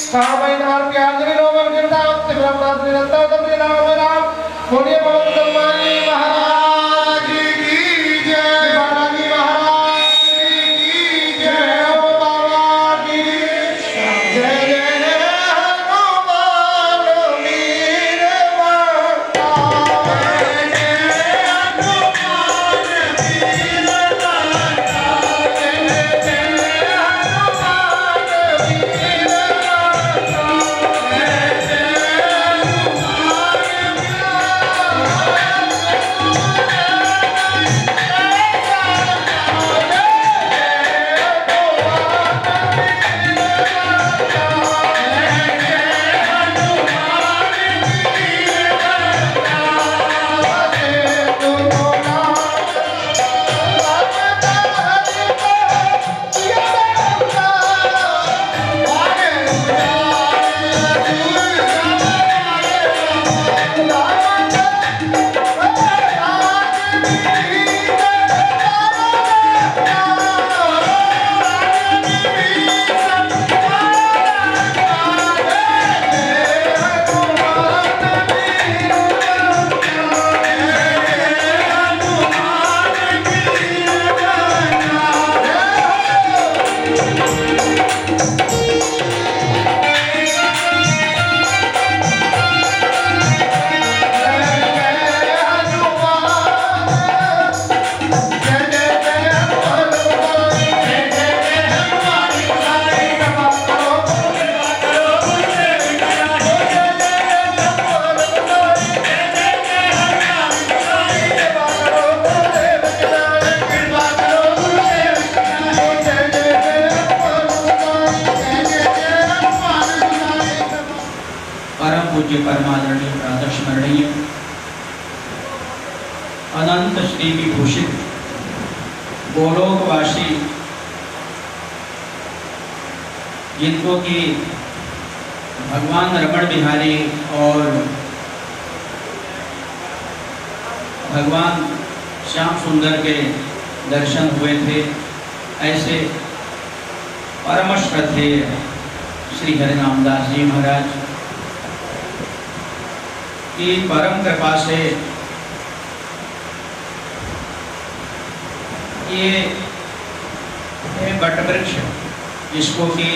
सामयिनार प्याजरी लोगन गिरदाव तिब्रमनाथ निरंतर दबरी नाम राम बोलिए पवन सम्मानी महाराज की जय बालाजी महाराज की जय ओ बाबा की जय जय हनुमान वीर माता जय हनुमान वीर माता जय जय हनुमान वीर परमादरणीय प्रातस्मरणीय अनंत श्री विभूषित गोलोकवासी जिनको कि भगवान रमण बिहारी और भगवान श्याम सुंदर के दर्शन हुए थे, ऐसे परम श्रद्धेय श्री हरिनामदास जी महाराज की परम कृपा से ये वटवृक्ष जिसको कि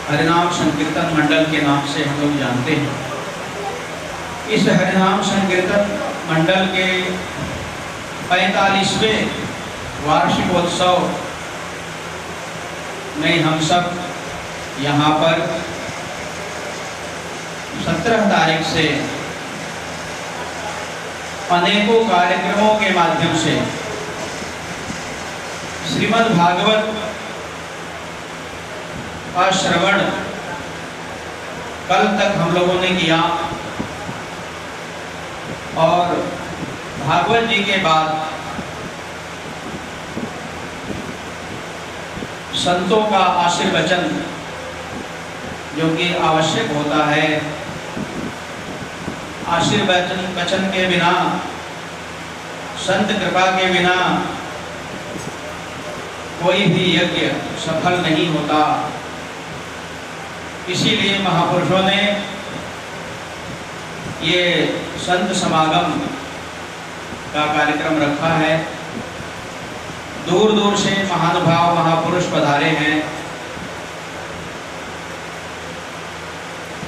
हरिनाम संकीर्तन मंडल के नाम से हम लोग जानते हैं, इस हरिनाम संकीर्तन मंडल के 45वें वार्षिकोत्सव में हम सब यहाँ पर 17 तारीख से अनेकों कार्यक्रमों के माध्यम से श्रीमद् भागवत का श्रवण कल तक हम लोगों ने किया और भागवत जी के बाद संतों का आशीर्वचन जो कि आवश्यक होता है। आशीर्वचन के बिना, संत कृपा के बिना कोई भी यज्ञ सफल नहीं होता। इसीलिए महापुरुषों ने ये संत समागम का कार्यक्रम रखा है। दूर दूर से महानुभाव महापुरुष पधारे हैं।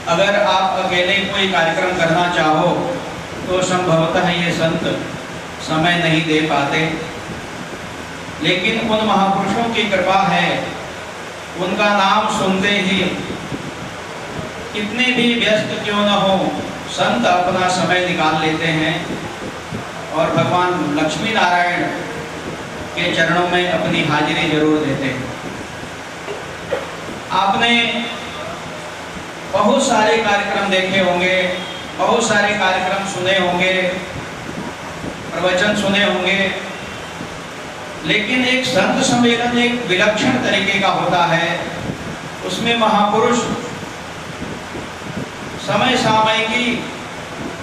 अगर आप अकेले कोई कार्यक्रम करना चाहो तो संभवतः ये संत समय नहीं दे पाते, लेकिन उन महापुरुषों की कृपा है, उनका नाम सुनते ही कितने भी व्यस्त क्यों न हो, संत अपना समय निकाल लेते हैं और भगवान लक्ष्मी नारायण के चरणों में अपनी हाजिरी जरूर देते हैं। आपने बहुत सारे कार्यक्रम देखे होंगे, बहुत सारे कार्यक्रम सुने होंगे, प्रवचन सुने होंगे, लेकिन एक संत सम्मेलन एक विलक्षण तरीके का होता है। उसमें महापुरुष समय सामयिकी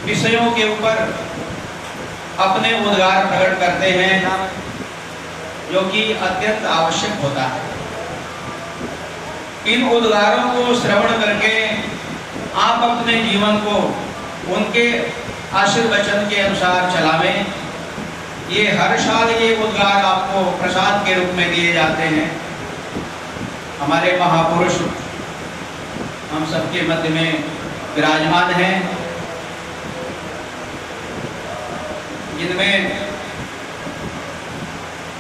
विषयों के ऊपर अपने उद्गार प्रकट करते हैं, जो कि अत्यंत आवश्यक होता है। इन उद्गारों को श्रवण करके आप अपने जीवन को उनके आशीर्वचन के अनुसार चलावें। ये हर साल ये उद्गार आपको प्रसाद के रूप में दिए जाते हैं। हमारे महापुरुष हम सबके मध्य में विराजमान हैं, जिनमें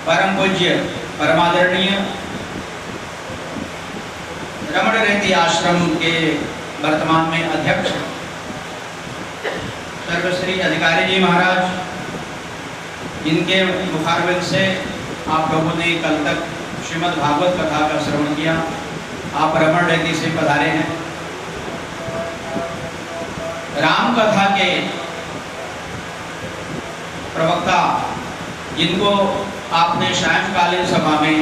परम पूज्य परमादरणीय रमण रहती आश्रम के वर्तमान में अध्यक्ष सर्वश्री अधिकारी जी महाराज, जिनके मुखारबिंद से आप लोगों ने कल तक श्रीमद् भागवत कथा का श्रवण किया। आप रमण रहती से पधारे हैं। राम कथा के प्रवक्ता, जिनको आपने सायंकालीन सभा में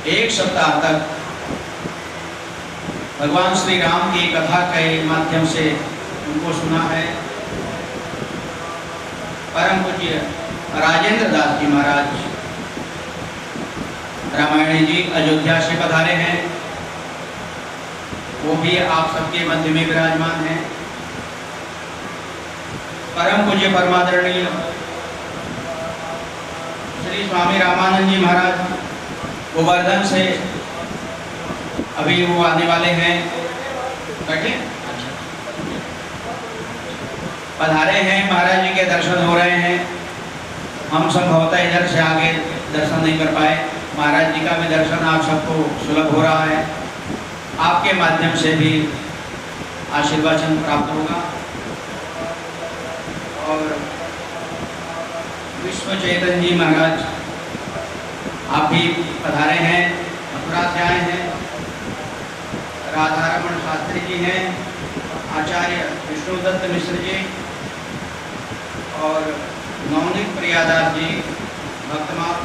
एक सप्ताह तक भगवान श्री राम की कथा के माध्यम से उनको सुना है, परम पूज्य राजेंद्र दास जी महाराज रामायणी जी अयोध्या से पधारे हैं। वो भी आप सबके मध्य में विराजमान हैं। परम पूज्य परमादरणीय श्री स्वामी रामानंद जी महाराज गोवर्धन से अभी वो आने वाले हैं, बैठे पधारे हैं। महाराज जी के दर्शन हो रहे हैं। हम संभवतः इधर से आगे दर्शन नहीं कर पाए। महाराज जी का भी दर्शन आप सबको सुलभ हो रहा है। आपके माध्यम से भी आशीर्वाचन प्राप्त होगा। और विश्व चैतन्य जी महाराज आप भी पधारे हैं, मथुरा से आए हैं। राधारमण शास्त्री जी हैं, आचार्य विष्णुदत्त मिश्र जी और नवनीत प्रियादास जी भक्तमाल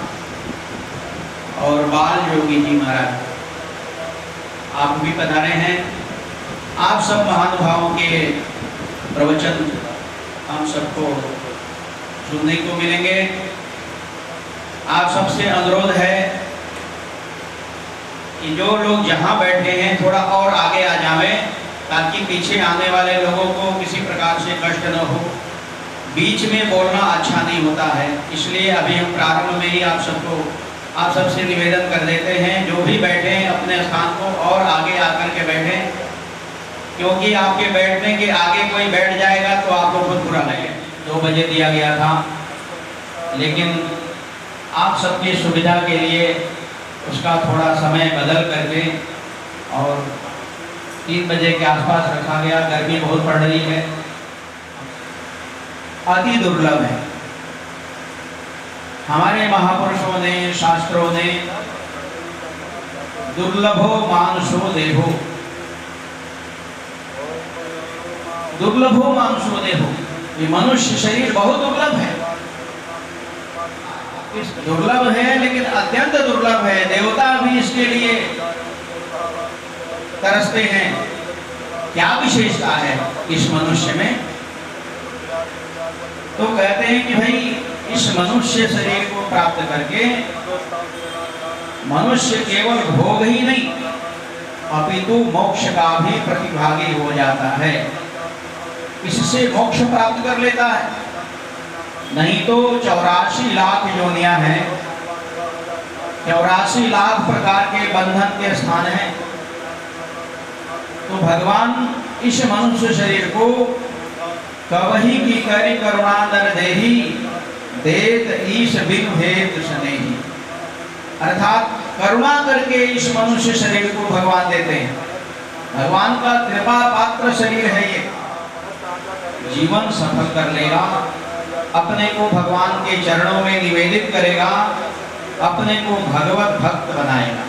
और बाल योगी जी महाराज आप भी पधारे हैं। आप सब महानुभावों के प्रवचन हम सबको सुनने को मिलेंगे। आप सबसे अनुरोध है कि जो लोग जहाँ बैठे हैं थोड़ा और आगे आ जाएं, ताकि पीछे आने वाले लोगों को किसी प्रकार से कष्ट न हो। बीच में बोलना अच्छा नहीं होता है, इसलिए अभी हम प्रारंभ में ही आप सबसे निवेदन कर देते हैं, जो भी बैठे हैं अपने स्थान को और आगे आकर के बैठें, क्योंकि आपके बैठने के आगे कोई बैठ जाएगा तो आपको खुद बुरा लगेगा। 2 बजे दिया गया था, लेकिन आप सबकी सुविधा के लिए उसका थोड़ा समय बदल करके और 3 बजे के आसपास रखा गया। गर्मी बहुत पड़ रही है, अति दुर्लभ है। हमारे महापुरुषों ने, शास्त्रों ने दुर्लभो मानुषो देहो, दुर्लभो मानुषो देहो, ये मनुष्य शरीर बहुत दुर्लभ है। दुर्लभ है लेकिन अत्यंत दुर्लभ है। देवता भी इसके लिए तरसते हैं। क्या विशेषता है इस मनुष्य में? तो कहते हैं कि भाई इस मनुष्य शरीर को प्राप्त करके मनुष्य केवल भोग ही नहीं अपितु मोक्ष का भी प्रतिभागी हो जाता है। इससे मोक्ष प्राप्त कर लेता है। नहीं तो 84 लाख योनियां हैं, 84 लाख प्रकार के बंधन के स्थान हैं। तो भगवान इस मनुष्य शरीर को कवही की करी करुणा दर देही देत ईश बिन भेद स्नेही, अर्थात करुणा करके इस मनुष्य शरीर को भगवान देते हैं। भगवान का कृपा पात्र शरीर है ये। जीवन सफल कर लेगा, अपने को भगवान के चरणों में निवेदित करेगा, अपने को भगवत भक्त बनाएगा,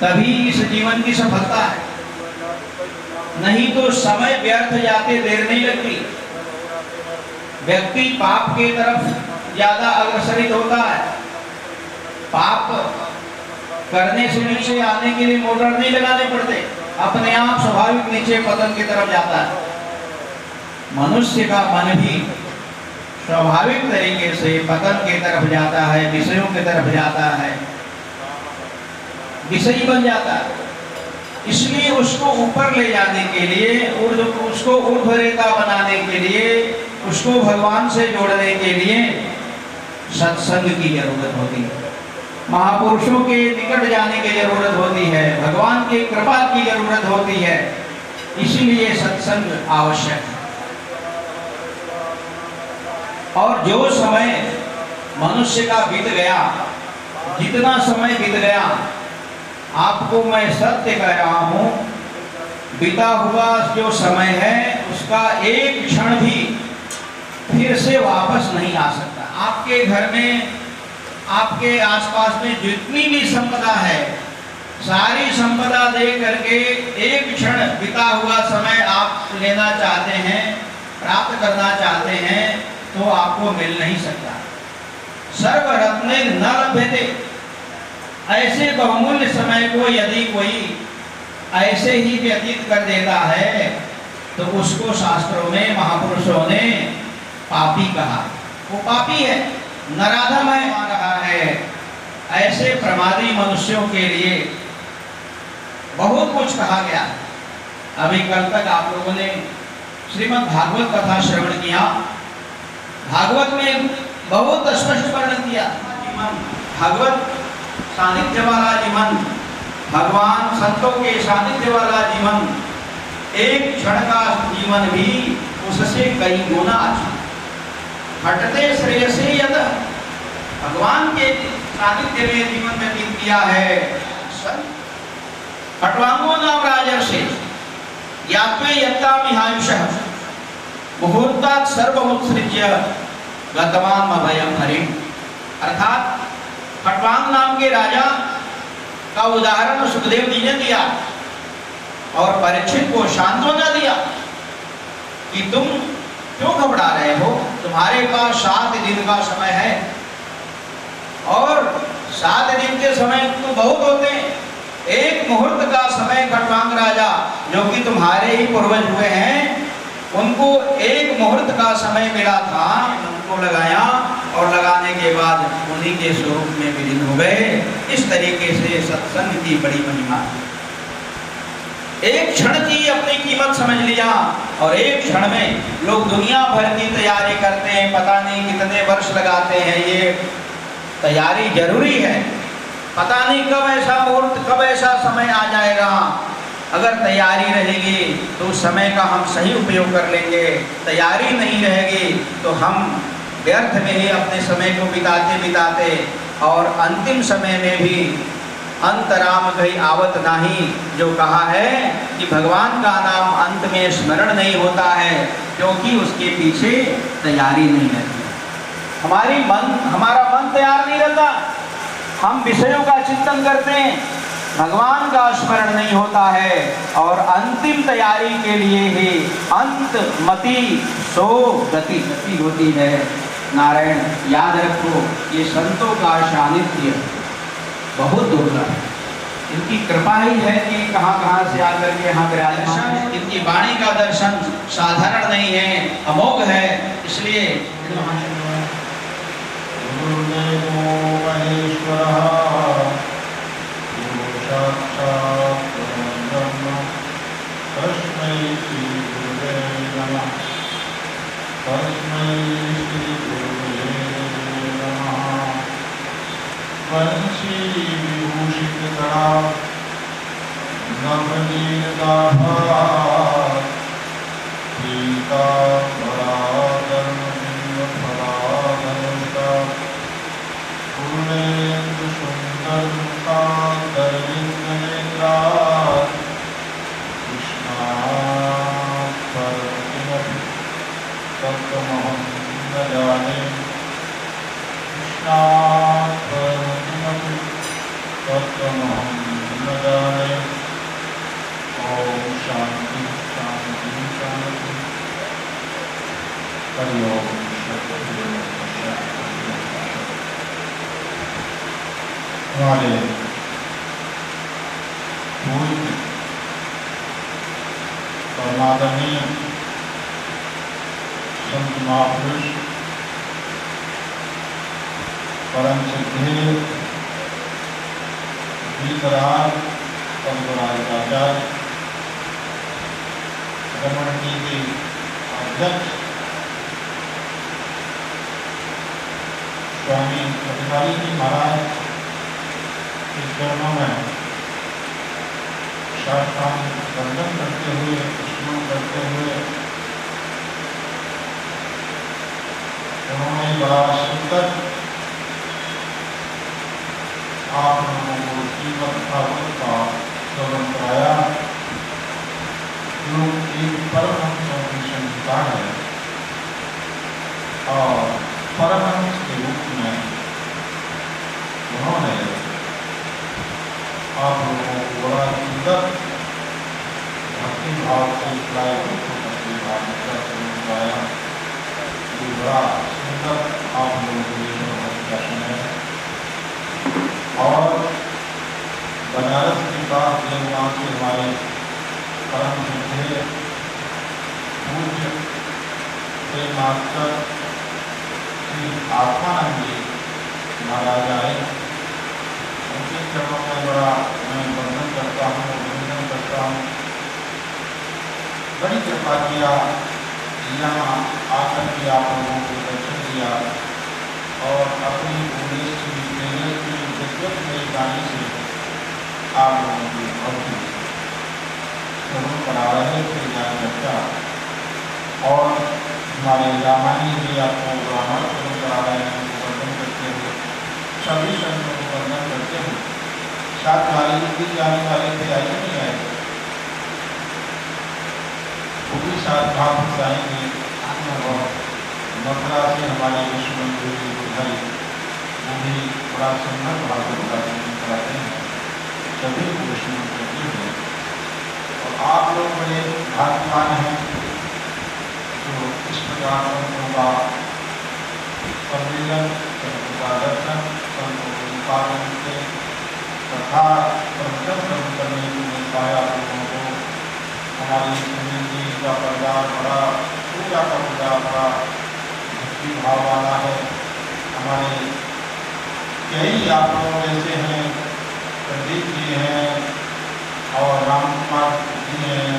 तभी इस जीवन की सफलता है। नहीं तो समय व्यर्थ जाते देर नहीं लगती। व्यक्ति पाप के तरफ ज्यादा अग्रसरित होता है। पाप करने से नीचे आने के लिए मोटर नहीं लगाने पड़ते, अपने आप स्वाभाविक नीचे पतन की तरफ जाता है। मनुष्य का मन भी स्वाभाविक तरीके से पतन की तरफ जाता है, विषयों की तरफ जाता है। विषयी बन जाता है। इसलिए उसको ऊपर ले जाने के लिए, उसको ऊर्ध्वरेता बनाने के लिए, उसको भगवान से जोड़ने के लिए सत्संग की जरूरत होती है, महापुरुषों के निकट जाने की जरूरत होती है, भगवान की कृपा की जरूरत होती है। इसलिए सत्संग आवश्यक है। और जो समय मनुष्य का बीत गया, जितना समय बीत गया, आपको मैं सत्य कह रहा हूं, बीता हुआ जो समय है उसका एक क्षण भी फिर से वापस नहीं आ सकता। आपके घर में, आपके आसपास में जितनी भी संपदा है, सारी संपदा दे करके एक क्षण बीता हुआ समय आप लेना चाहते हैं, प्राप्त करना चाहते हैं, तो आपको मिल नहीं सकता। सर्वरत्ने न लभ्यते। ऐसे बहुमूल्य समय को यदि कोई ऐसे ही व्यतीत कर देता है तो उसको शास्त्रों में महापुरुषों ने पापी कहा। वो पापी है, नराधम है, आ रहा है। ऐसे प्रमादी मनुष्यों के लिए बहुत कुछ कहा गया। अभी कल तक आप लोगों ने श्रीमद् भागवत कथा श्रवण किया। भागवत में बहुत स्पष्ट वर्णन किया। भागवत सानिध्य वाला जीवन, भगवान संतों के सानिध्य वाला जीवन, एक क्षण का जीवन भी उससे कई गुना अच्छा। हटते श्रेयसे यद, भगवान के सानिध्य में जीवन व्यतीत किया है। खट्वांगो नाम राजर्षि यात्वे यत्तामिहायुषः मुहूर्तात् सर्वमुत्सृज्य गतवान् अभयं हरिम्। अर्थात खट्वांग नाम के राजा का उदाहरण सुखदेव जी ने दिया और परीक्षित को सांत्वना दिया कि तुम क्यों घबरा रहे हो, तुम्हारे पास 7 दिन का समय है, और 7 दिन के समय तो बहुत होते हैं। एक मुहूर्त का समय खट्वांग राजा, जो कि तुम्हारे ही पूर्वज हुए हैं, उनको एक मुहूर्त का समय मिला था, उनको लगाया और लगाने के बाद उन्हीं के स्वरूप में विलीन हो गए। इस तरीके से सत्संग की बड़ी महिमा है। एक क्षण की अपनी कीमत समझ लिया और एक क्षण में लोग दुनिया भर की तैयारी करते हैं, पता नहीं कितने वर्ष लगाते हैं। ये तैयारी जरूरी है, पता नहीं कब ऐसा मुहूर्त, कब ऐसा समय आ जाएगा। अगर तैयारी रहेगी तो उस समय का हम सही उपयोग कर लेंगे, तैयारी नहीं रहेगी तो हम व्यर्थ में ही अपने समय को बिताते बिताते और अंतिम समय में भी अंतराम गई आवत नाही, जो कहा है कि भगवान का नाम अंत में स्मरण नहीं होता है, क्योंकि उसके पीछे तैयारी नहीं रहती। हमारा मन तैयार नहीं रहता, हम विषयों का चिंतन करते हैं, भगवान का स्मरण नहीं होता है, और अंतिम तैयारी के लिए ही अंत मति सो गति होती है। नारायण याद रखो, ये संतों का सानिध्य बहुत दुर्लभ है। इनकी कृपा ही है कि कहाँ से आकर के यहाँ विराजमान। इनकी वाणी का दर्शन साधारण नहीं है, अमोघ है। इसलिए हमारे पूज्य परमादरणीय संत महापुरुष परम सिद्धि वीतराग पद्मराज आचार्य, रमन के अध्यक्ष स्वामी प्रतिभारी जी महाराज के चरणों में साष्टांग वंदन करते हुए, स्मरण करते हुए उन्होंने बड़ा सुंदर आप लोगों को श्रीमद् भागवत का श्रवण कराया, जो एक परमहंसों की संहिता है और परमहंस के रूप में उन्होंने आप लोगों को बड़ा सुंदर भक्ति भाव से भक्ति भाव का श्रवण कराया। ये बड़ा सुंदर आप लोगों के लिए दर्शन है। और बनारस के पास देवगांव के हमारे परम पूज्य पूज्य प्रेम मास्टर श्री आत्मानंद जी महाराज आए, उनके चरणों में बड़ा मैं वंदन करता हूँ, अभिनंदन करता हूँ। बड़ी कृपा किया, यहाँ आकर के आप लोगों को दर्शन दिया और अपनी उपदेश की प्रेरणा की विद्वत में गाने से आप लोगों की भक्ति श्रवण करा रहे थे ज्ञान चर्चा, और हमारे रामानी जी आपको ब्राह्मण श्रवण करा रहे हैं, वंदन करते हुए सभी संतों को वंदन करते हुए साथ वाले भी जाने वाले थे, आए नहीं आए, वो भी साथ भाग आएंगे। और मथुरा से हमारे विश्वबंधु भाई वो भी बड़ा सुंदर भागवत का चिंतन कराते हैं, सभी को विष्णु करते हैं। और आप लोग बड़े भाग्यवान हैं जो इस प्रकार संतों का सम्मेलन, संतों का दर्शन, संतों के पालन से तथा प्रवचन श्रवण करने को मिल पाया। लोगों को हमारी सुनील जी का परिवार बड़ा पूजा का पूजा बड़ा भक्ति भाव वाला है। हमारे कई आप लोग ऐसे हैं, प्रदीप जी हैं और राम कुमार जी हैं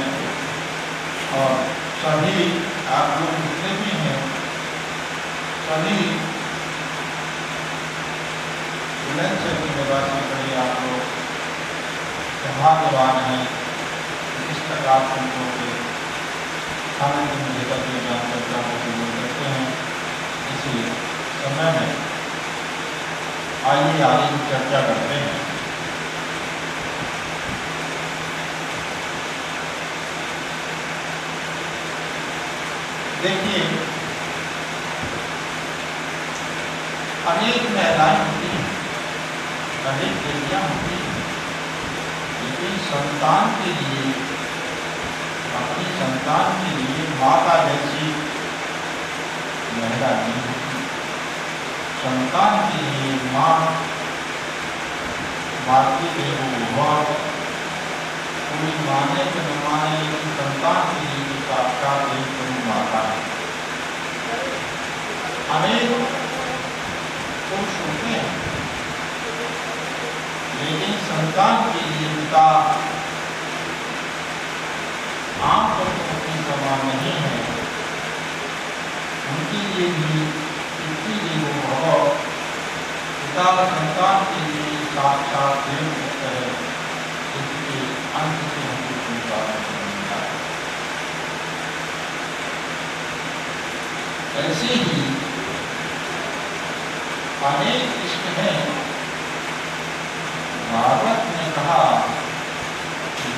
और सभी आप लोग जितने भी हैं सभी बुलंदशहर के निवासी बड़े आप लोग भाग्यवान हैं। इस प्रकार संतों के आनंद में लेकर के ज्ञान चर्चा को पूर्ण करते हैं। इसी समय में आइए आगे की चर्चा करते हैं। देखिए, अनेक महिलाएं होती हैं, अनेक बेटियां होती हैं, लेकिन संतान के लिए, अपनी संतान के लिए माता जैसी महिला नहीं होती। संतान के लिए माँ मातृदेवो भव, कोई माने कि न माने, लेकिन संतान के लिए साक्षात एक माता है। अनेक पुरुष होते हैं, लेकिन संतान के लिए पिता आम पुरुषों के समान नहीं है। उनके लिए भी पितृदेवो भव, पिता संतान के लिए साक्षात देवदत्त है। इसके अंत से हमको स्वीकार नहीं मिलता है। ऐसे ही अनेक कृष्ण हैं। भागवत ने कहा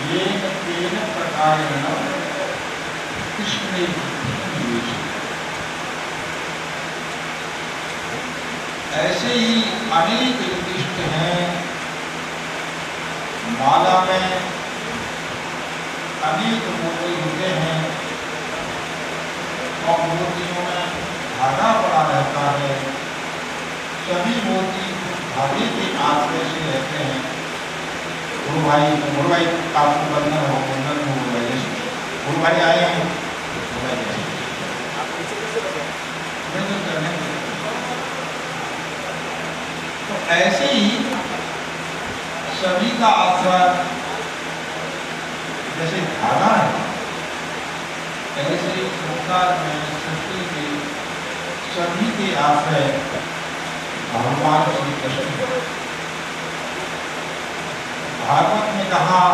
येन तेन प्रकारेण कृष्णे बुद्धिं। ऐसे ही अनेक युधिष्ठ हैं। माला में अनेक मोती होते हैं और मोतियों में धागा पड़ा रहता है। सभी मोती धागे के आश्रय से रहते हैं। गुरु भाई आपको बंधन हो, बंधन हो भाई, गुरु भाई आए हैं, तो ऐसे ही सभी का आश्रय जैसे धागा है, ऐसे ही संसार में सृष्टि के सभी के आश्रय भगवान श्री कृष्ण। भागवत में कहा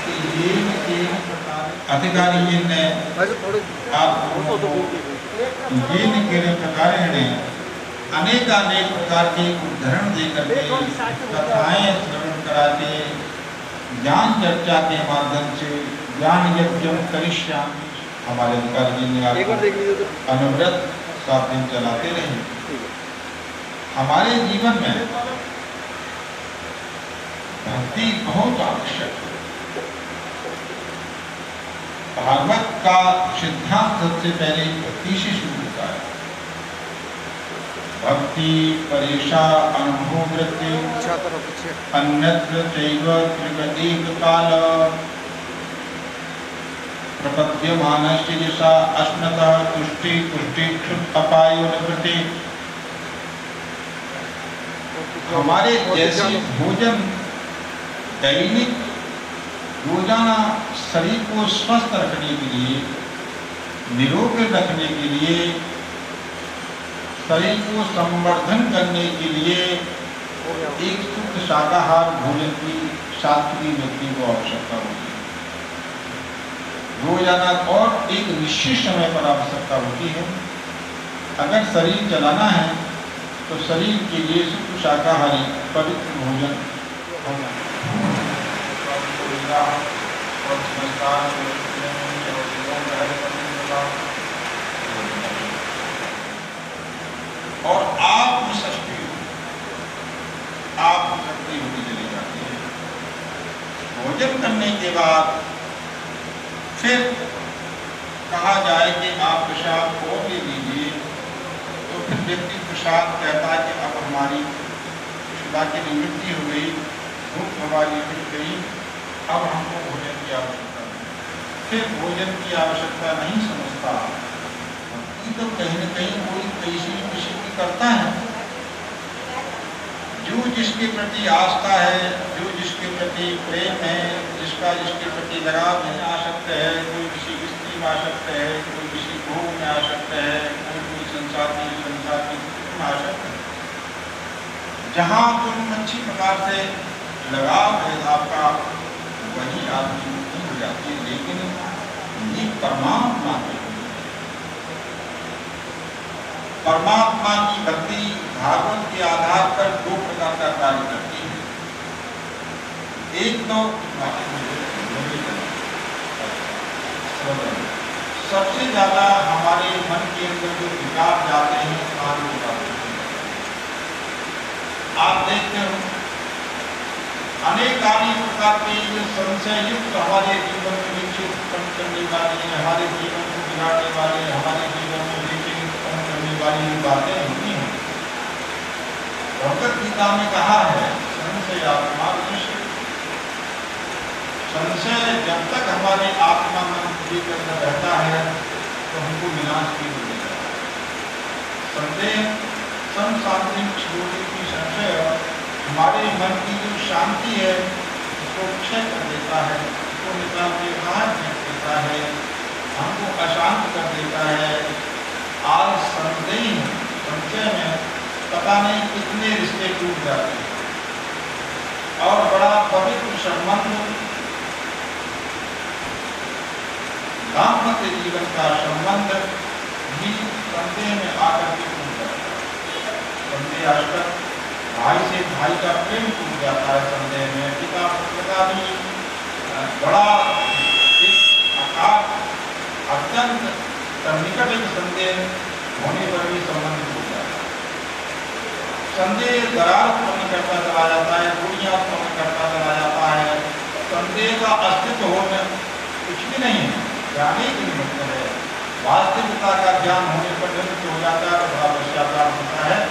कि ये अधिकारी ने आप ये केवल प्रकार अनेक प्रकार के उदाहरण देकर के कथाएं श्रवण करा के ज्ञान चर्चा के माध्यम से ज्ञान यज्ञ करिष्यामि, हमारे अधिकारी जी ने अनवरत 7 दिन चलाते रहे। हमारे जीवन में भक्ति बहुत आवश्यक है। भागवत का सिद्धांत सबसे पहले भक्ति से शुरू होता है। भक्ति परेशा अनुभव वृत्ति अन्यत्र चैव त्रिगतिक काल प्रपद्यमानस्य यशा अश्नतः तुष्टि पुष्टि क्षुत् अपायो निवृत्ति। हमारे जैसे भोजन दैनिक रोजाना शरीर को स्वस्थ रखने के लिए, निरोग रखने के लिए, शरीर को संवर्धन करने के लिए एक शुद्ध शाकाहार भोजन की शास्त्रीय व्यक्ति को आवश्यकता होती है। रोजाना और एक निश्चित समय पर आवश्यकता होती है। अगर शरीर चलाना है तो शरीर के लिए शुद्ध शाकाहारी पवित्र भोजन होना और आप सृष्टि होती चली जाती है। भोजन करने के बाद फिर कहा जाए कि आप प्रसाद और ले लीजिए, तो फिर व्यक्ति प्रसाद कहता है कि अब हमारी क्षुधा की निवृत्ति हो गई, भूख हमारी मिट गई, अब हमको भोजन की आवश्यकता नहीं। फिर भोजन की आवश्यकता नहीं समझता, तो कहीं न कहीं कोई किसी की करता है। जो जिसके प्रति आस्था है, जो जिसके प्रति प्रेम है, जिसका जिसके प्रति लगाव में आसक्त है, कोई किसी स्त्री में आसक्त है, कोई किसी भोग में आसक्त है, कोई संसार की में आसक्त है। जहाँ तुम अच्छी प्रकार से लगाव है आपका, वही आदमी मुक्ति हो जाती है। लेकिन ये परमात्मा की भक्ति भागवत के आधार पर 2 प्रकार का कार्य करती है। एक तो सबसे ज्यादा हमारे मन के अंदर जो विकार जाते हैं, आप देखते हो अनेक प्रकार के संशय युक्त हमारे जीवन में विक्षेप उत्पन्न करने वाले, हमारे जीवन को बिगाड़ने वाले, हमारे जीवन में विक्षेप उत्पन्न करने वाली बातें होती हैं। भगवद गीता में कहा है संशय आत्मा विनाश। संशय जब तक हमारे आत्मा मन बुद्धि के अंदर रहता है तो हमको विनाश की हो जाता है। संदेह संसांत्रिक छोटी की संशय हमारे मन की जो शांति है उसको क्षय कर देता है, उसको निकाल के बाहर फेंक देता है, हमको अशांत कर देता है। आज संशय में पता नहीं कितने रिश्ते टूट जाते हैं और बड़ा पवित्र संबंध, दाम्पत्य जीवन का संबंध भी संदेह में आकर के टूट जाता है। संदेह आकर भाई से भाई का प्रेम टूट जाता है। संदेह में पिता पुत्र का भी बड़ा अत्यंत निकट एक संदेह होने पर भी संबंध टूट जाता है। संदेह दरार उत्पन्न करता चला जाता है, दूरियां उत्पन्न करता चला जाता है। संदेह का अस्तित्व होने कुछ भी नहीं है, जाने की निमित्त है। वास्तविकता का ज्ञान होने पर निवृत्त हो जाता है, बड़ा पश्चाताप होता है।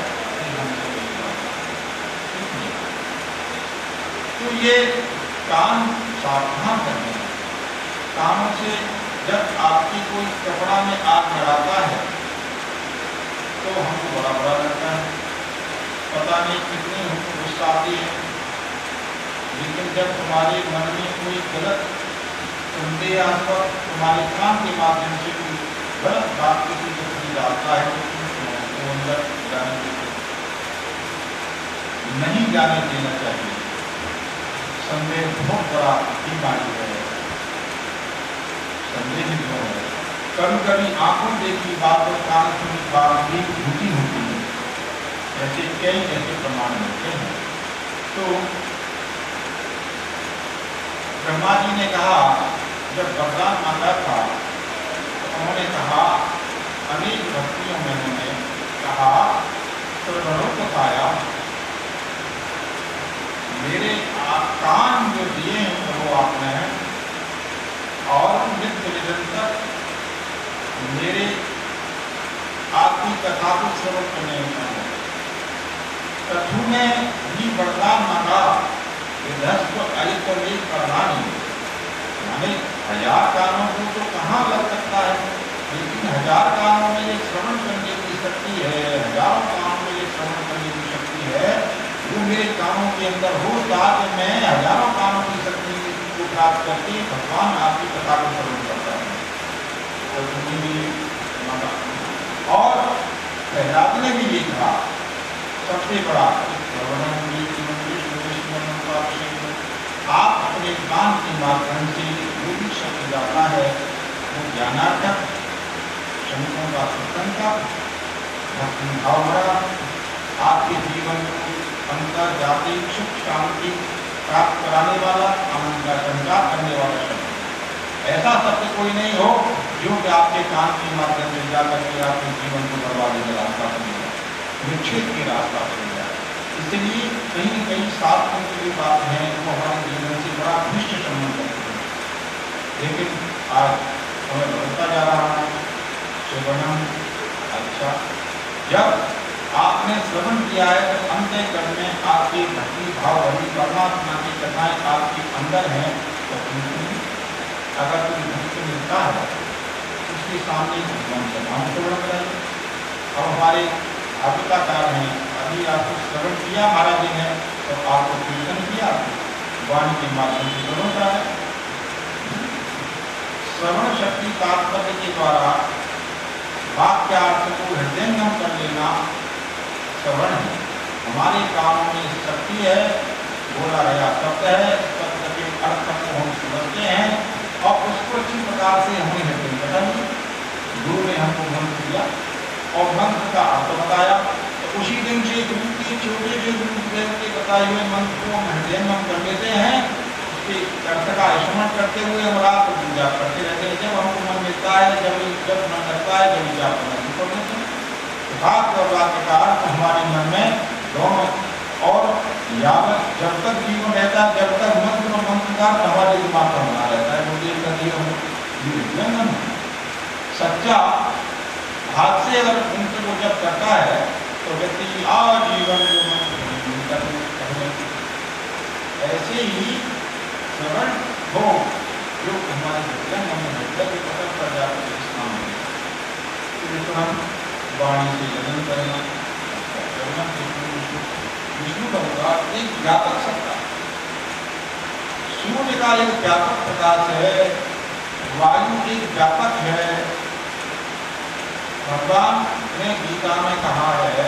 तो ये काम सावधान करने, काम से जब आपकी कोई कपड़ा में आग लगाता है तो हमको बड़ा बुरा लगता है। पता नहीं कितने हमको इच्छा आती है, लेकिन जब तुम्हारे मन में कोई गलत संदेहास्पद तुम्हारे कान के माध्यम से कोई गलत बात किसी को समझ आता है तो तुम अंदर जाने देते नहीं जाने देना चाहिए। संदेह बहुत बड़ा बीमारी है, संदेह जो है कभी कभी आंखों देखी बात और कान सुनी बात भी झूठी होती है, ऐसे कई ऐसे प्रमाण मिलते हैं। तो ब्रह्मा जी ने कहा, जब वरदान मांगा था तो उन्होंने कहा, अनेक भक्तियों में उन्होंने कहा, सर्वरों को पाया मेरे कान जो दिए हैं वो आपने हैं और नित्य निरंतर मेरे आपकी कथा को श्रवण करने में कथु ने भी वरदान मांगा कि 10 को एक और एक प्रधान माने 1000 कानों को तो कहाँ लग सकता है, लेकिन 1000 कानों में ये श्रवण करने की शक्ति है, हजारों कानों में ये श्रवण करने की शक्ति है, वो मेरे कानों के अंदर हो ताकि मैं हजारों कानों की शक्ति को प्राप्त करके भगवान आपकी कथा को श्रवण करता हूँ। तो तुम्हें भी मांगा और प्रहलाद ने भी ये कहा, सबसे बड़ा आप अपने ज्ञान के माध्यम से जो भी शब्द जाता है वो ज्ञानार्थक, शंकों का सत्संग, भक्ति भाव भरा, आपके जीवन को अंतर जाति सुख शांति प्राप्त कराने वाला, आनंद का संचार करने वाला शब्द। ऐसा शब्द कोई नहीं हो जो कि आपके कान के माध्यम से जाकर के आपके जीवन को बर्बादी का रास्ता बन जाए, विक्षेप के रास्ता बन जाए। इसलिए कहीं कहीं शास्त्रों की जो बात है वो हमारे जीवन से बड़ा घनिष्ठ संबंध रखते हैं, लेकिन आज समय बदलता जा रहा है। श्रवणम, अच्छा जब आपने श्रवण किया है तो अंतःकरण में आपकी भक्ति भाव भरी परमात्मा की कथाएं आपके अंदर हैं, तो अगर कोई भक्त मिलता है उसके सामने भगवान का नाम श्रवण कराइए। अब हमारे आज्ञाकार हैं, अभी आपको श्रवण किया महाराज जी ने तो आपको कीर्तन किया, वाणी के माध्यम से श्रवण कराया। श्रवण शक्ति तात्पर्य के द्वारा वाक्यार्थ को हृदयंगम कर लेना श्रवण है। हमारे कानों में शक्ति है, बोला गया शब्द है, शब्द के अर्थ को हम समझते हैं और उसको अच्छी प्रकार से हमें हृदय में बताइए। गुरु ने हमको मंत्र दिया और मंत्र का अर्थ बताया, तो उसी दिन से गुरु के छोटे से गुरुदेव के बताए हुए मंत्र को हम हृदयंगम कर लेते हैं, उसके अर्थ का स्मरण करते हुए हम रात को पूजा करते रहते हैं। जब हमको मन मिलता है, जब मन लगता है, जब विचार करना शुरू कर देते हैं। वाक्य और वाक्य का अर्थ हमारे मन में दोनों, और यावत जब तक जीवन रहता है, जब तक मंत्र और मंत्र का हमारे दिमाग पर बना रहता है, गुरुदेव का दिया सच्चा हाथ से अगर मंत्र को जब करता है तो व्यक्ति आजीवन जो मंत्र ऐसे ही श्रवण हो जो हमारे हृदय के पकड़ पर जाकर स्नान है। वाणी से जलन करना, विष्णु का होगा एक व्यापक सत्ता, सूर्य का एक व्यापक प्रकाश है, वायु एक व्यापक है। भगवान ने गीता में कहा है,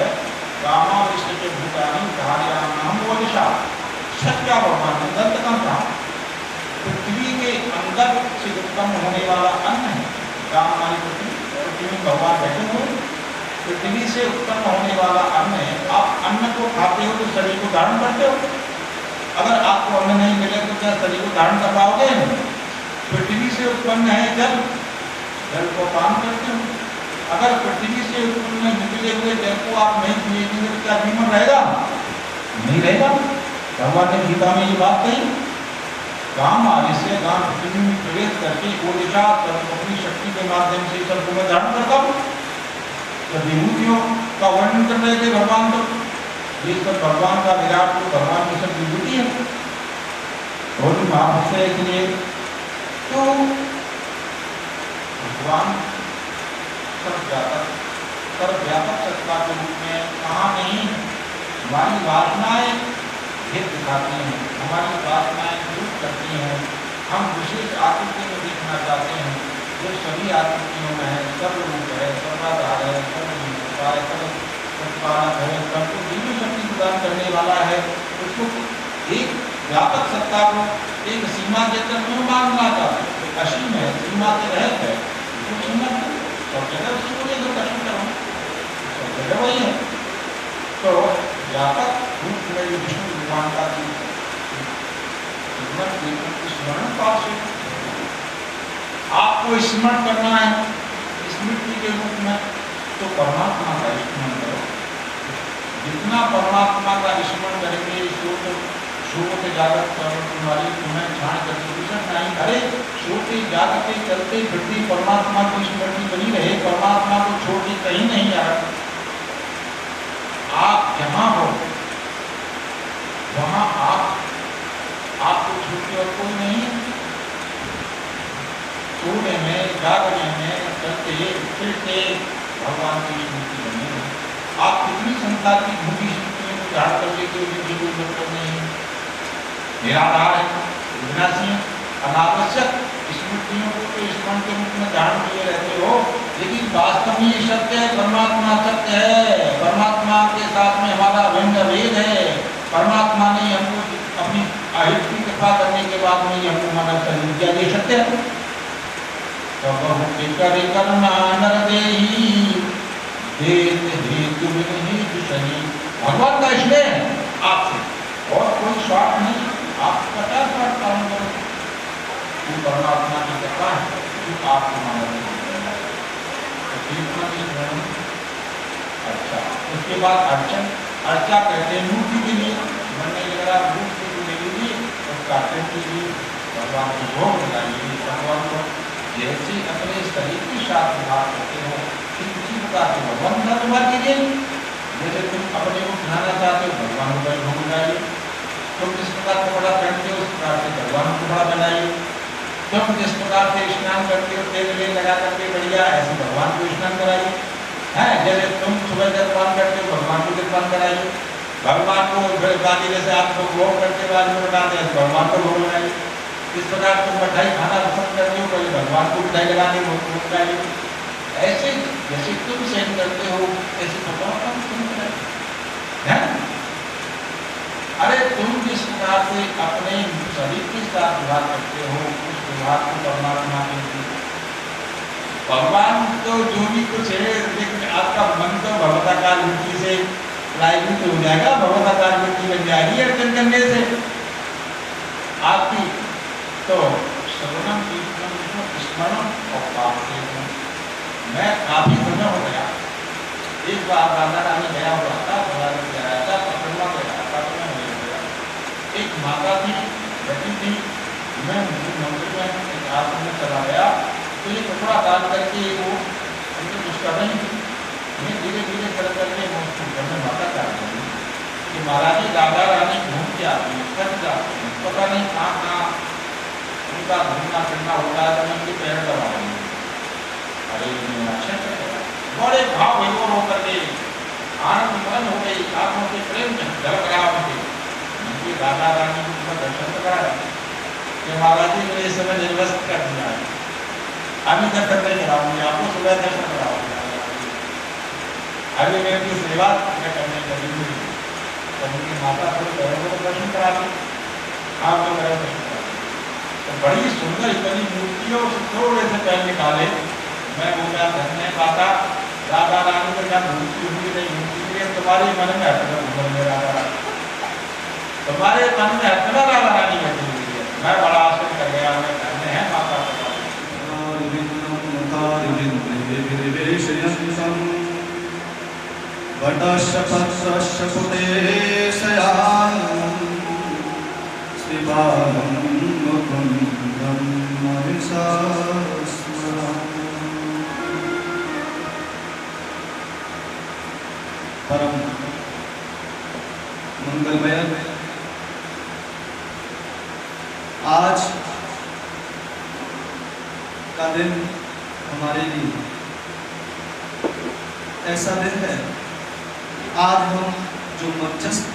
रामा विष्णु के भूतानी धार्याम हम वो दिशा सत्या भगवान ने दंत कम कहा। पृथ्वी के अंदर से उत्पन्न होने वाला अन्न है, राम हमारी पृथ्वी में भगवान बैठे हुए, पृथ्वी से उत्पन्न होने वाला अन्न है। आप अन्न को खाते हो तो शरीर को धारण करते हो, अगर आपको अन्न नहीं मिले तो क्या शरीर को धारण कर पाओगे? पृथ्वी से उत्पन्न है जल, जल को पान करते हो। अगर पृथ्वी से उत्पन्न निकले हुए जल को आप नहीं पिएंगे तो क्या जीवन रहेगा? नहीं रहेगा। भगवान ने गीता में ये बात कही, काम आदि से गांव पृथ्वी में प्रवेश करके वो दिशा अपनी शक्ति के माध्यम से सबको मैं धारण करता हूँ। जब विभूतियों का वर्णन कर रहे थे भगवान, तो ये सब भगवान का विराट रूप, भगवान की सब विभूति है और भी महापुरुष है। इसलिए तो भगवान सर्वव्यापक सत्ता के रूप में कहाँ नहीं, हमारी वासनाएं हित दिखाती हैं, हमारी वासनाएं दूर करती हैं। हम विशेष आकृति में देखना चाहते हैं जो सभी आकृतियों में है, सर्वरूप है, सर्वाधार है, सर्वनिर्भर है, सर्व प्रतिपालक है, सबको दिव्य शक्ति प्रदान करने वाला है। उसको एक व्यापक सत्ता को एक सीमा के अंदर क्यों मानना चाहते? असीम है, सीमा के रहत है, तो सीमा सब जगह उसी को लेकर कष्ट करो, सब जगह वही है। तो व्यापक रूप में विष्णु भगवान का स्मरण पास है। आपको स्मरण करना है स्मृति के रूप में, तो परमात्मा का स्मरण करो। जितना परमात्मा का स्मरण करेंगे, सोते जागत तुम्हारी तुम्हें छाण करके दूसरा नहीं। अरे सोते जागते चलते फिरते परमात्मा की स्मृति बनी रहे, परमात्मा को छोड़ के कहीं नहीं आ रहा। आप जहाँ हो वहाँ आपको छोड़ के और कोई नहीं। सोने में, जागने में, चलते फिरते भगवान की स्मृति बनी है। आप कितनी संसार की भूखी स्मृतियों को धारण कर लेते हो, जिनकी कोई मतलब नहीं है, निराधार है, विनाशी, अनावश्यक स्मृतियों को तो स्मरण के रूप में धारण किए रहते हो। लेकिन वास्तव में ये सत्य है, परमात्मा सत्य है। परमात्मा के साथ में हमारा भिन्न भेद है। परमात्मा ने हमको अपनी आहित की कृपा करने के बाद में हमको मानव शरीर दिया, ये सत्य है। तो बहु करे करना नर देही देत हेतु विहित सही। भगवान का स्नेह है आपसे और कोई स्वार्थ नहीं। आप 50 बार काम करो, वो परमात्मा की कृपा है जो आपको मानव अच्छा। उसके बाद अर्चन, अर्चा कहते हैं मूर्ति के लिए, मन नहीं लग रहा मूर्ति को ले लीजिए, उसका अर्चन कीजिए, भगवान को भोग लगाइए। भगवान को जैसे अपने शरीर के साथ व्यवहार करते हो ठीक उसी प्रकार से भगवान का व्यवहार कीजिए। जैसे तुम अपने को खिलाना चाहते हो, भगवान को भोग लगाइए। तुम जिस प्रकार कपड़ा पहनते हो उस प्रकार से भगवान को कपड़ा पहनाइए। तुम जिस प्रकार से स्नान करते हो, तेल वेल लगा करके बढ़िया, ऐसे भगवान को स्नान कराइए। है जैसे तुम सुबह जलपान करते हो, भगवान को जलपान कराइए। भगवान को गाली जैसे आपको भोग करके बाद में लगाते हैं, भगवान को भोग लगाइए। इस प्रकार तुम मिठाई खाना पसंद करते हो, पहले भगवान को मिठाई लगाने भोग लगाइए। ऐसे जैसे तुम सहन करते हो ऐसे भगवान का सहन कराइए। अरे तुम जिस प्रकार से अपने शरीर के साथ व्यवहार करते हो, उस व्यवहार को परमात्मा के भगवान तो जो भी कुछ है, लेकिन आपका मन तो भगवताकार वृत्ति से प्राइवेट हो जाएगा, भगवताकार वृत्ति बन जाएगी अर्चन करने से आपकी। तो श्रवणम कीर्तनम स्मरणम और पाप से मैं काफी समय हो गया। एक बार राधा रानी गया हुआ था, गया था, पकड़वा गया था, तो मैं गया। एक माता थी बैठी थी, मैं मंदिर में एक आश्रम में चला गया, तो ये कपड़ा डाल करके वो उनको कुछ कर रही थी। मैं धीरे धीरे कर करके मैं माता कर रही कि महाराज जी राधा रानी घूम के आती है, थक जाते हैं, पता नहीं कहाँ उनका घूमना फिरना होता है, तो मैं उनके पैर दबा रही हूँ। अरे अच्छा बड़े भाव विभोर होकर के आनंद मगन हो गई, आत्मा के प्रेम में झलक रहा मुझे। उनकी राधा रानी को दर्शन कराया कि महाराज जी मेरे इस समय निर्वस्त कर दिया है, अभी दर्शन नहीं कराऊंगी आपको, सुबह दर्शन कराऊंगी, अभी मेरी सेवा मैं करने लगी हुई। तो उनकी माता थोड़ी गैरों को दर्शन कराती, आप लोग गैरों दर्शन कराती। तो बड़ी सुंदर इतनी मूर्तियों से थोड़े से पैर निकाले, मैं बोला धन्य माता राधा रानी को क्या मूर्ति हुई नहीं मूर्ति, तुम्हारे मन में हटना उम्र में राधा रानी, तुम्हारे मन में हटना राधा रानी बैठी हुई है। मैं बड़ा आश्चर्य कर गया, मैं धन्य है माता परम मंगलमय आज का दिन हमारे लिए ऐसा दिन है। आज हम जो मध्यस्थ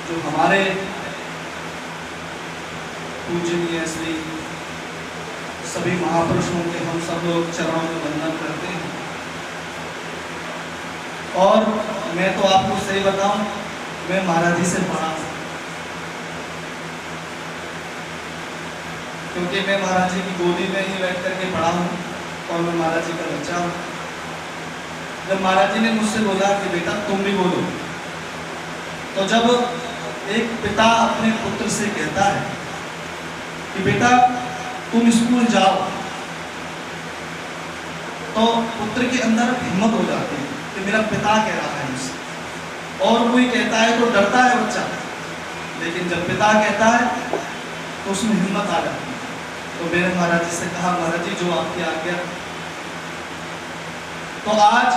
जो हमारे पूजनीय श्री सभी महापुरुषों के हम सब लोग चरणों में वंदन करते हैं। और मैं तो आपको सही बताऊं, मैं महाराज जी से पढ़ा हूं, क्योंकि मैं महाराज जी की गोदी में ही बैठ करके पढ़ा हूं और मैं महाराज जी का बच्चा हूं। जब महाराज जी ने मुझसे बोला कि बेटा तुम भी बोलो, तो जब एक पिता अपने पुत्र से कहता है कि बेटा तुम स्कूल जाओ, तो पुत्र के अंदर हिम्मत हो जाती है कि मेरा पिता कह रहा है मुझसे, और कोई कहता है तो डरता है बच्चा, लेकिन जब पिता कहता है तो उसमें हिम्मत आ जाती है। तो मैंने महाराज जी से कहा, महाराज जी जो आपकी आज्ञा। तो आज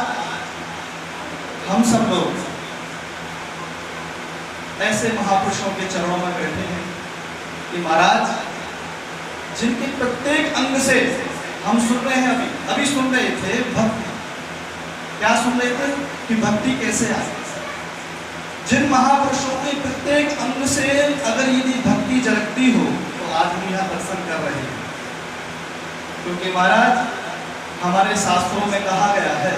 हम सब लोग ऐसे महापुरुषों के चरणों में बैठे हैं कि महाराज जिनके प्रत्येक अंग से हम सुन रहे हैं, अभी सुन रहे थे भक्ति। क्या सुन रहे थे कि भक्ति कैसे आए। जिन महापुरुषों के प्रत्येक अंग से अगर यदि भक्ति झलकती हो तो आज हम यहाँ दर्शन कर रहे हैं, क्योंकि महाराज हमारे शास्त्रों में कहा गया है,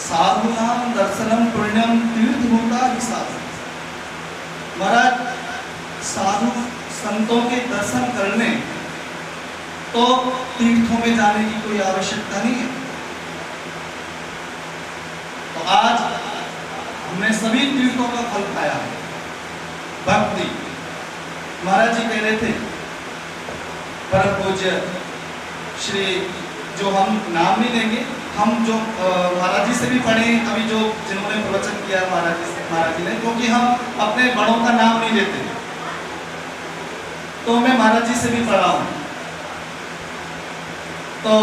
साधु नाम दर्शनम पुण्यम तीर्थ होता ही साधु। महाराज साधु संतों के दर्शन करने तो तीर्थों में जाने की कोई आवश्यकता नहीं है। तो आज हमने सभी तीर्थों का फल पाया है। भक्ति महाराज जी कह रहे थे, परम पूज्य श्री, जो हम नाम नहीं लेंगे, हम जो महाराज जी से भी पढ़े अभी, जो जिन्होंने प्रवचन किया महाराज जी ने, क्योंकि हम अपने बड़ों का नाम नहीं लेते, तो मैं महाराज जी से भी पढ़ा हूं। तो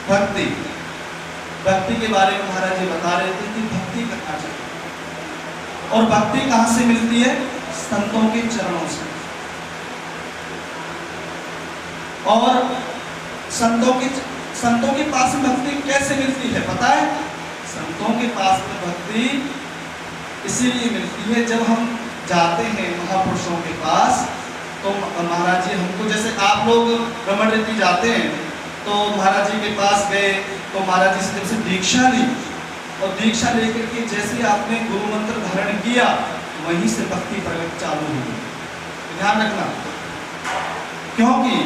भक्ति के बारे में महाराज जी बता रहे थे कि भक्ति करना चाहिए, और भक्ति कहां से मिलती है? संतों के चरणों से। और संतों के पास में भक्ति कैसे मिलती है पता है? संतों के पास में भक्ति इसीलिए मिलती है, जब हम जाते हैं महापुरुषों के पास, तो महाराज जी हमको, जैसे आप लोग रमण रीति जाते हैं तो महाराज जी के पास गए, तो महाराज जी से जब से दीक्षा ली, और दीक्षा लेकर के जैसे आपने गुरु मंत्र धारण किया, वहीं से भक्ति प्रकट चालू हो गई। ध्यान रखना, क्योंकि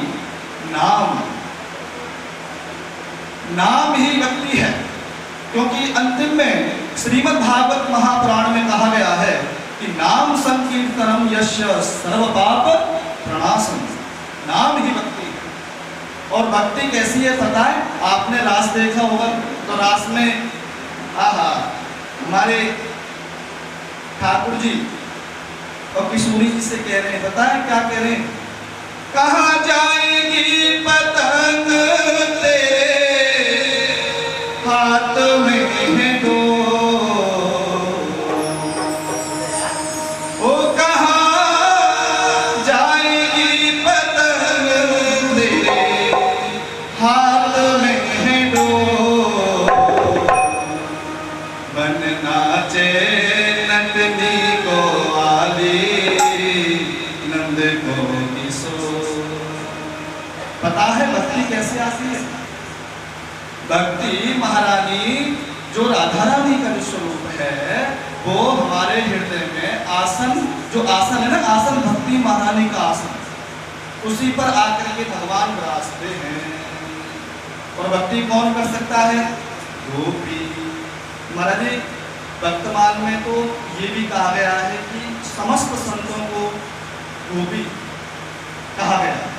नाम ही भक्ति है। क्योंकि अंतिम में श्रीमद् भागवत महापुराण में कहा गया है कि नाम संकीर्तनम यस्य सर्व पाप प्रणाशम। नाम ही भक्ति है। और भक्ति कैसी है पता है? आपने रास देखा होगा, तो रास में हमारे ठाकुर जी और किशोरी जी से कह रहे हैं, पता है क्या कह रहे हैं? कहाँ जाएगी पतंग तेरे हाथ में है डोर, ओ कहाँ जाएगी पतंग तेरे हाथ में है डोर, बन नाचे नंदनी को आली नंद को किशोर। पता है भक्ति कैसे आती है? भक्ति महारानी जो राधा रानी का जो स्वरूप है, वो हमारे हृदय में आसन, जो आसन है ना, आसन भक्ति महारानी का आसन, उसी पर आकर के भगवान विराजते हैं। और भक्ति कौन कर सकता है? गोपी। महाराज जी वर्तमान में तो ये भी कहा गया है कि समस्त संतों को गोपी कहा गया है।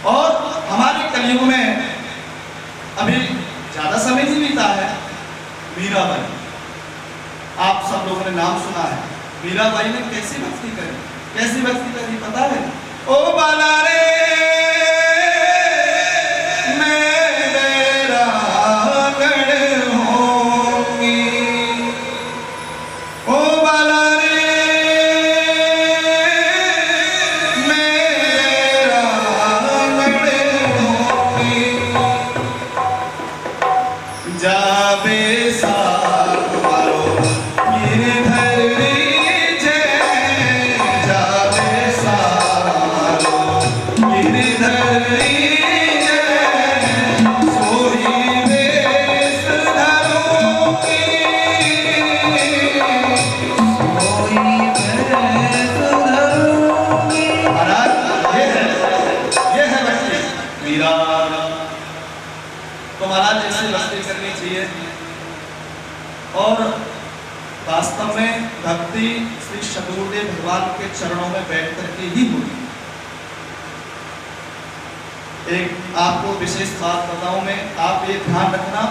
और हमारे कलयुग में अभी ज्यादा समय नहीं बीता है, मीराबाई, आप सब लोगों ने नाम सुना है। मीराबाई ने कैसी भक्ति करी, कैसी भक्ति करी पता है? ओ बाला रे जाबे सारो और वास्तव में भक्ति श्री सद्गुरुदेव भगवान के चरणों में बैठ करके ही होती है। एक आपको विशेष बात बताऊं मैं, आप ये ध्यान रखना,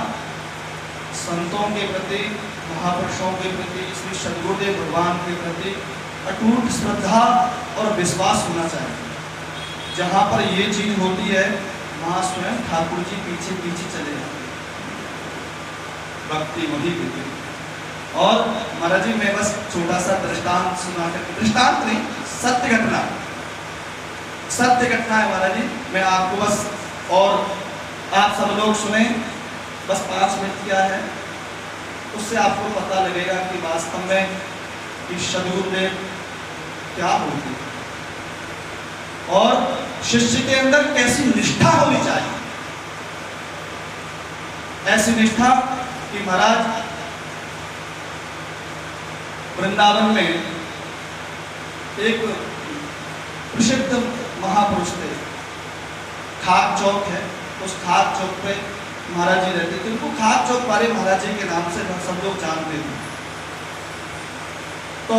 संतों के प्रति, महापुरुषों के प्रति, श्री सद्गुरुदेव भगवान के प्रति अटूट श्रद्धा और विश्वास होना चाहिए। जहाँ पर ये चीज होती है वहाँ स्वयं ठाकुर जी पीछे पीछे चले जाते हैं, भक्ति वही देते हैं। और महाराज जी मैं बस छोटा सा दृष्टांत सुना कर, दृष्टांत नहीं, सत्य घटना है महाराज जी, मैं आपको बस, और आप सब लोग सुने, बस 5 मिनट क्या है, उससे आपको पता लगेगा कि वास्तव में कि सद्गुरुदेव क्या होते हैं और शिष्य के अंदर कैसी निष्ठा होनी चाहिए। ऐसी निष्ठा कि महाराज वृंदावन में एक प्रसिद्ध महापुरुष थे, खाक चौक है, उस खाक चौक पे महाराज जी रहते थे। उनको खाक चौक वाले महाराज जी के नाम से सब लोग जानते थे। तो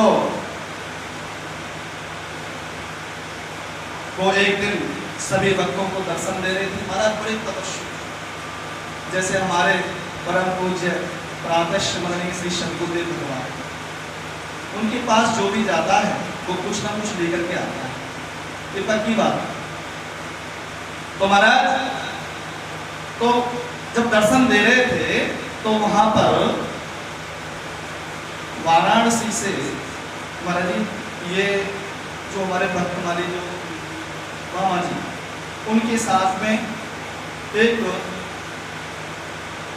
वो एक दिन सभी भक्तों को दर्शन दे रहे थे। महाराज बड़े तपस्वी, जैसे हमारे परम पूज्य प्रातःस्मरणीय श्री सद्गुरुदेव भगवान, उनके पास जो भी जाता है वो कुछ ना कुछ लेकर के आता है, ये पक्की बात। तो महाराज तो जब दर्शन दे रहे थे तो वहां पर वाराणसी से महाराज जी, ये जो हमारे भक्त माली जो मामा जी, उनके साथ में एक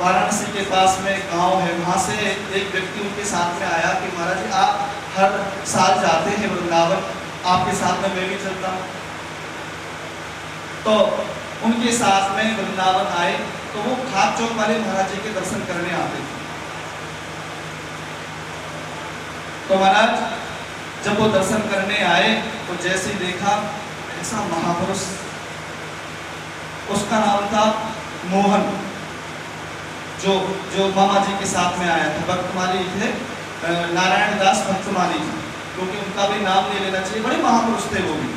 वाराणसी के पास में गांव है, वहां से एक व्यक्ति उनके साथ में आया कि महाराज जी आप हर साल जाते हैं वृंदावन, आपके साथ में मैं भी चलता हूँ। तो उनके साथ में वृंदावन आए तो वो खाक चौक वाले महाराज जी के दर्शन करने आते थे। तो महाराज जब वो दर्शन करने आए तो जैसे ही देखा ऐसा महापुरुष, उसका नाम था मोहन, जो मामा जी के साथ में आया था। भक्तमाली थे, नारायण दास भक्तमाली जी, क्योंकि उनका भी नाम ले लेना चाहिए, बड़े महापुरुष थे वो भी।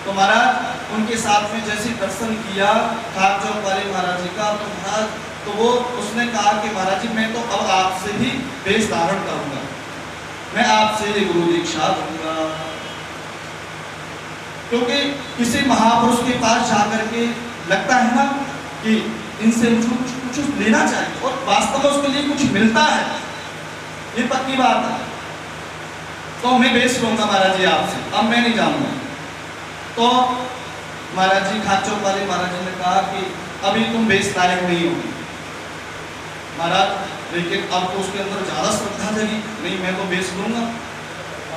तो महाराज उनके साथ में जैसे दर्शन किया खाक चौक वाले महाराज जी का, तो महाराज तो वो उसने कहा कि महाराज जी मैं तो अब आपसे ही वेश धारण करूंगा, मैं आपसे गुरु दीक्षा दूंगा। क्योंकि किसी महापुरुष के पास जाकर के लगता है ना कि इनसे मुझको कुछ लेना चाहिए, और वास्तव में उसके लिए कुछ मिलता है, ये पक्की बात है। तो मैं बेच लूंगा महाराज जी आपसे, अब मैं नहीं जाऊंगा। तो महाराज जी खाक चौक वाले महाराज जी ने कहा कि अभी तुम बेच लायक नहीं होगी महाराज, लेकिन अब तो उसके अंदर ज्यादा श्रद्धा जगी, नहीं मैं तो बेच लूंगा।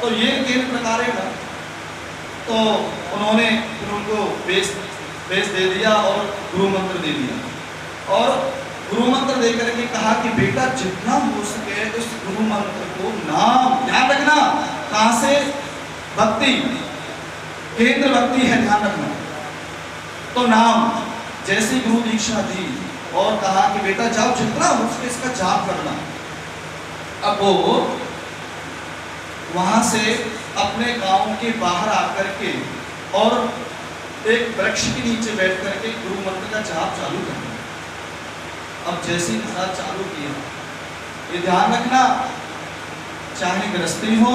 तो ये केंद्र प्रकार है ना, तो उन्होंने फिर उनको बेच दे दिया और गुरु मंत्र दे दिया, और गुरु मंत्र दे करके कहा कि बेटा जितना हो सके उस गुरु मंत्र को नाम ध्यान रखना, कहां से भक्ति, केंद्र भक्ति है, ध्यान रखना। तो नाम जैसी गुरु दीक्षा दी और कहा कि बेटा जाओ जितना हो सके इसका जाप करना। अब वो वहां से अपने गांव के बाहर आकर के और एक वृक्ष के नीचे बैठ करके गुरु मंत्र का जाप चालू करना। अब जैसे ही महाराज चालू किया, ये ध्यान रखना, चाहे गृहस्थी हो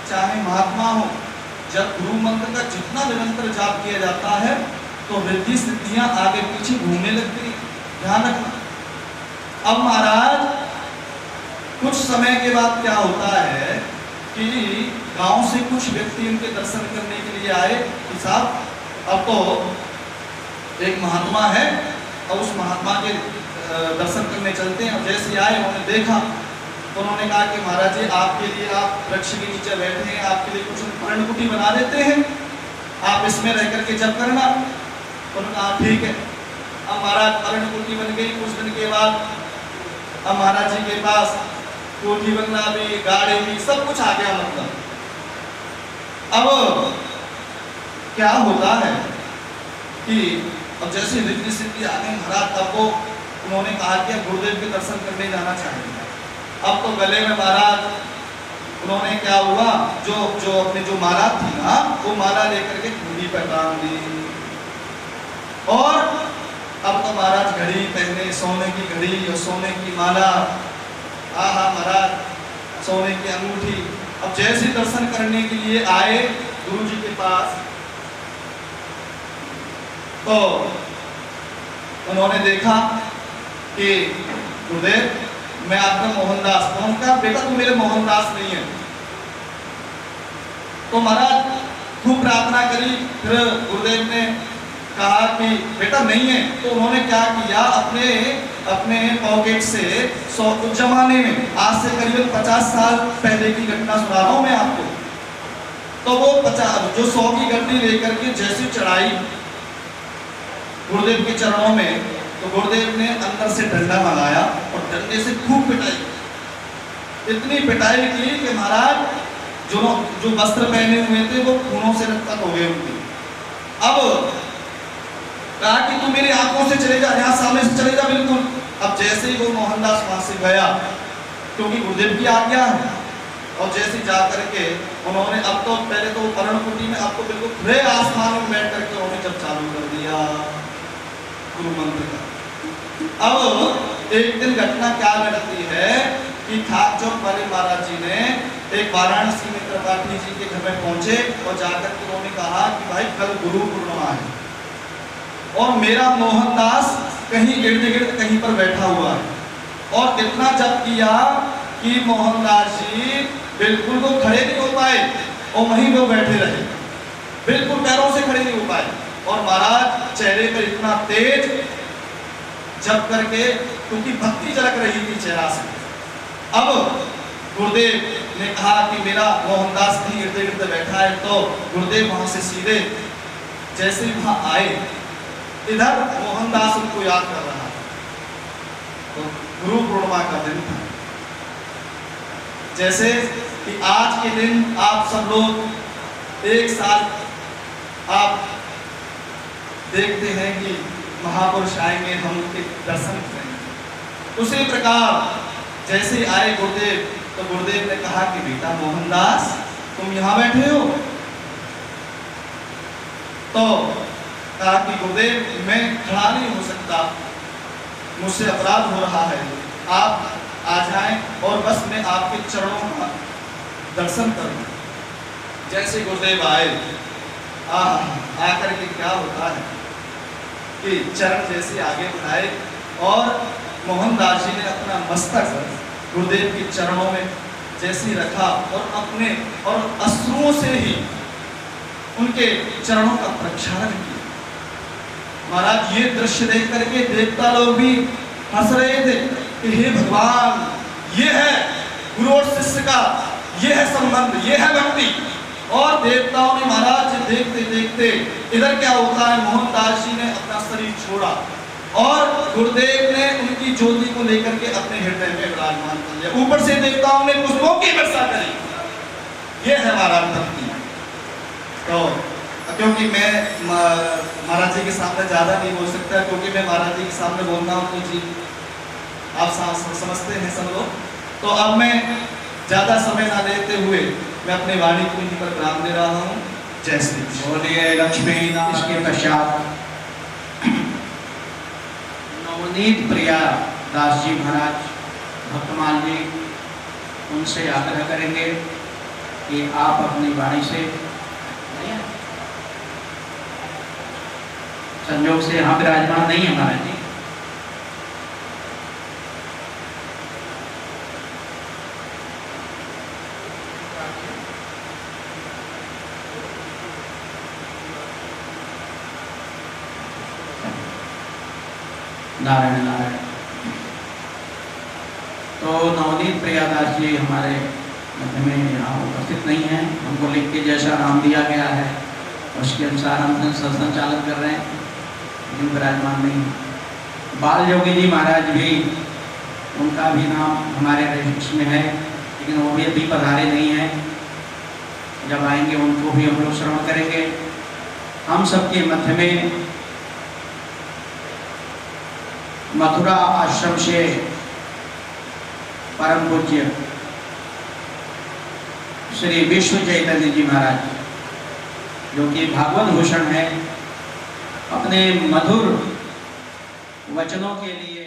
चाहे महात्मा हो, जब गुरु मंत्र का जितना निरंतर जाप किया जाता है तो रिद्धि सिद्धियां आगे पीछे घूमने लगती है, ध्यान रखना। अब महाराज कुछ समय के बाद क्या होता है कि गांव से कुछ व्यक्ति उनके दर्शन करने के लिए आए कि साहब अब तो एक महात्मा है और उस महात्मा के दर्शन करने चलते हैं। और जैसे आए उन्होंने देखा तो उन्होंने कहा कि महाराज जी आपके लिए, आप वृक्ष के नीचे बैठे हैं, आपके लिए कुछ पर्णकुटी बना देते हैं, आप इसमें रह करके जप करना। उन्होंने कहा ठीक है। अब महाराज पर्णकुटी बन गई। कुछ दिन के बाद अब महाराज जी के पास कोठी बंगला भी, गाड़ी भी, सब कुछ आ गया। मतलब अब क्या होता है कि अब जैसे रिद्धि सिद्धि आ गई महाराज, तब वो उन्होंने कहा कि गुरुदेव के दर्शन करने जाना चाहिए। अब तो गले में महाराज उन्होंने क्या हुआ, जो अपने जो माला थी ना, वो माला लेकर के घड़ी पर टांग दी। और अब तो महाराज घड़ी पहने, सोने की घड़ी और सोने की माला, आहा महाराज सोने की अंगूठी। अब जैसे दर्शन करने के लिए आए गुरु जी के पास, तो उन्होंने देखा कि गुरुदेव मैं आपका मोहनदास। तो उनका बेटा तू मेरे मोहनदास नहीं है। तो महाराज खूब प्रार्थना करी, फिर गुरुदेव ने कहा कि बेटा नहीं है। तो उन्होंने क्या किया, अपने पॉकेट से 100 उस जमाने में, आज से करीबन 50 साल पहले की घटना सुना रहा हूं मैं आपको। तो वो 50 जो 100 की गड्डी लेकर के जैसी चढ़ाई गुरुदेव के चरणों में, तो गुरुदेव ने अंदर से डंडा मंगाया और डंडे से खूब पिटाई, इतनी पिटाई की कि महाराज जो वस्त्र पहने हुए थे वो खूनों से रक्त हो गए उनके। अब कहा कि तू मेरी आंखों से चले जा, यहाँ सामने से चले जा बिल्कुल। अब जैसे ही वो मोहनदास वहां से गया, क्योंकि गुरुदेव की आज्ञा है, और जैसे जा करके उन्होंने, अब तो पहले तो पर्णकुटी में, अब तो बिल्कुल खुले आसमान में बैठ करके उन्होंने जब चालू कर दिया गुरु मंत्र का। अब एक दिन घटना क्या घटती है कि खाक चौक वाले महाराज जी ने एक वाराणसी में त्रिपाठी जी के घर में पहुंचे और जाकर के उन्होंने कहा कि भाई कल गुरु पूर्णिमा है और मेरा मोहनदास कहीं इर्द गिर्द कहीं पर बैठा हुआ है। और इतना जब किया कि मोहनदास जी बिल्कुल वो खड़े नहीं हो पाए और वहीं वो बैठे रहे, बिल्कुल पैरों से खड़े नहीं हो पाए। और महाराज चेहरे पर इतना तेज जब करके, क्योंकि भक्ति झलक रही थी चेहरा से। अब गुरुदेव ने कहा कि मेरा मोहनदास कहीं इर्द गिर्द बैठा है। तो गुरुदेव वहां से सीधे जैसे ही वहां आए, इधर मोहनदास उनको याद कर रहा था। तो गुरु पूर्णिमा का दिन था। जैसे कि आज के दिन आप सब लोग एक साल आप देखते हैं कि महापुरुष आएंगे, हम उनके दर्शन करेंगे। उसी प्रकार जैसे ही आए गुरुदेव, तो गुरुदेव ने कहा कि बेटा मोहनदास तुम यहाँ बैठे हो। तो कहा कि गुरुदेव मैं खड़ा नहीं हो सकता, मुझसे अपराध हो रहा है, आप आ जाएं और बस मैं आपके चरणों का दर्शन करूं। जैसे गुरुदेव आए, आकर के क्या होता है कि चरण जैसे आगे बढ़ाए और मोहनदास जी ने अपना मस्तक गुरुदेव के चरणों में जैसे रखा और अश्रुओं से ही उनके चरणों का प्रक्षालन किया। महाराज ये दृश्य देख करके देवता लोग भी हंस रहे थे कि हे भगवान, ये है गुरु और शिष्य का, ये है संबंध, ये है भक्ति। और देवताओं ने महाराज देखते देखते इधर क्या होता है, मोहनदास जी ने अपना शरीर छोड़ा और गुरुदेव ने उनकी ज्योति को लेकर के अपने हृदय में विराजमान कर लिया। ऊपर से देवताओं ने पुष्पों की वर्षा करी। ये है महाराज भक्ति। तो क्योंकि मैं महाराज जी के सामने ज्यादा नहीं बोल सकता, क्योंकि मैं महाराज जी के सामने बोलता हूँ तो जी आप समझते हैं सब लोग। तो अब मैं ज्यादा समय ना लेते हुए मैं अपने वाणी को इन्हीं पर विराम दे रहा हूँ। जय श्री कृष्ण। बोलिए लक्ष्मी। इसके पश्चात नवनीत प्रिया दास जी महाराज भक्तमाल जी उनसे आग्रह करेंगे कि आप अपनी वाणी से, संयोग से यहाँ विराजमान नहीं है महाराज जी, नारायण नारायण। तो नवनीत प्रियादास जी हमारे मध्य में यहाँ उपस्थित नहीं हैं। हमको लिख के जैसा नाम दिया गया है उसके अनुसार हम संचालन कर रहे हैं, लेकिन विराजमान नहीं। बाल योगी जी महाराज भी, उनका भी नाम हमारे रजिस्टर में है, लेकिन वो भी अभी पधारे नहीं हैं। जब आएंगे उनको भी हम लोग श्रवण करेंगे। हम सबके मध्य में मथुरा आश्रम से परम पूज्य श्री विश्व चैतन्य जी महाराज, जो कि भागवत भूषण है, अपने मधुर वचनों के लिए